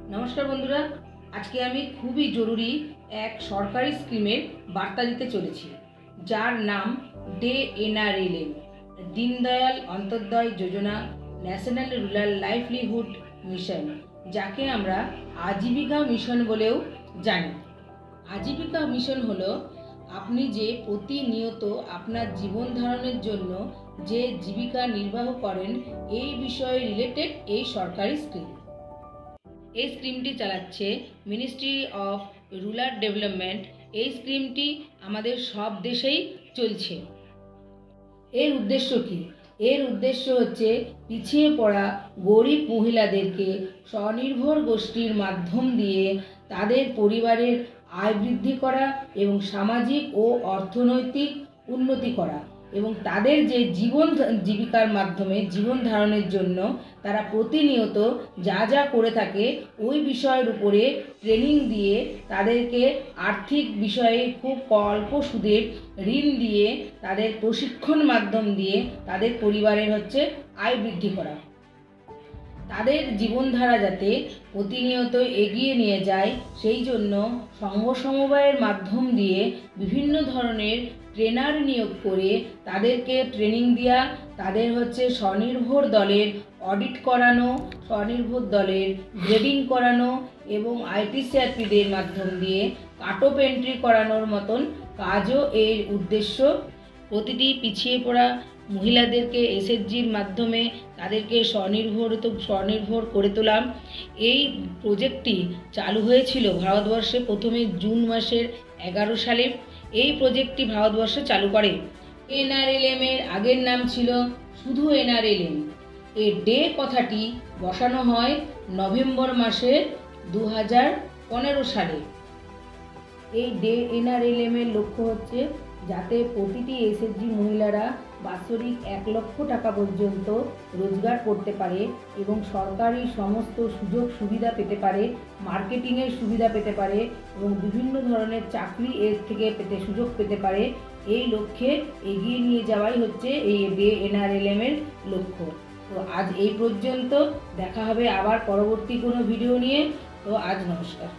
नमस्कार बंधुरा, आज के आमी खूबी जरूरी एक सरकारी स्कीमेर बार्ता दीते चलेछि जार नाम डे एनआरएलएम दीनदयाल अंत्योदय योजना न्याशनल रूरल लाइवलीहुड मिशन जाके आमरा आजीविका मिशन बोलेও जानी। आजीविका मिशन हलो आपनी जे प्रतिनियत आपनार जीवन धारণের জন্য যে জীবিকা নির্বাহ করেন এই বিষয়ে রিলেটেড এই সরকারি স্কিম। এই স্কিমটি চালাচ্ছে মিনিস্ট্রি অফ রুরাল ডেভেলপমেন্ট। এই স্কিমটি আমাদের সব দেশেই চলছে। এর উদ্দেশ্য কি? এর উদ্দেশ্য হচ্ছে পিছিয়ে পড়া গরিব মহিলাদেরকে স্বনির্ভর গোষ্ঠীর মাধ্যম দিয়ে তাদের পরিবারের আয় বৃদ্ধি করা এবং সামাজিক ও অর্থনৈতিক উন্নতি করা এবং তাদের যে জীবিকার মাধ্যমে জীবন ধারণের জন্য তারা প্রতিনিয়ত যা যা করে থাকে ওই বিষয়ের উপরে ট্রেনিং দিয়ে তাদেরকে আর্থিক বিষয়ে খুব অল্প সুদে ঋণ দিয়ে তাদের প্রশিক্ষণ মাধ্যম দিয়ে তাদের পরিবারের আয় বৃদ্ধি করা। তাদের জীবনধারা যাতে প্রতিনিয়ত এগিয়ে নিয়ে যায় সেই জন্য সংঘ সমবায়ের মাধ্যম দিয়ে বিভিন্ন ধরনের ট্রেনার নিয়োগ করে তাদেরকে ট্রেনিং দেওয়া, তাদের স্বনির্ভর দলের অডিট করানো, স্বনির্ভর দলের গ্রেডিং করানো এবং আইটিসিআরপিদের মাধ্যম দিয়ে কাট অফ এন্ট্রি করানোর মতন কাজও এর উদ্দেশ্য। প্রতিটি পিছিয়ে পড়া মহিলাদেরকে এসএসজির মাধ্যমে তাদেরকে স্বনির্ভর করে তোলা। এই প্রজেক্টটি চালু হয়েছিল ভারতবর্ষে প্রথমে জুন মাসের 11 সালে। এই প্রজেক্টটি ভারতবর্ষে চালু করে। এনআরএলএম এর আগের নাম ছিল শুধু এনআরএলএম। এর ডে কথাটি বসানো হয় নভেম্বর মাসের 2015 সালে। এই ডে এনআরএলএম এর লক্ষ্য হচ্ছে যাতে প্রতিটি এসএসজি মহিলারা বাৎসরিক 1 লক্ষ টাকা পর্যন্ত রোজগার করতে পারে এবং সরকারি সমস্ত সুযোগ সুবিধা পেতে পারে, মার্কেটিংয়ের সুবিধা পেতে পারে এবং বিভিন্ন ধরনের চাকরি এর থেকে সুযোগ পেতে পারে। এই লক্ষ্যে এগিয়ে নিয়ে যাওয়াই এই ডে এনআরএলএম এর লক্ষ্য। তো আজ এই পর্যন্ত, দেখা হবে আবার পরবর্তী কোনো ভিডিও নিয়ে। তো আজ নমস্কার।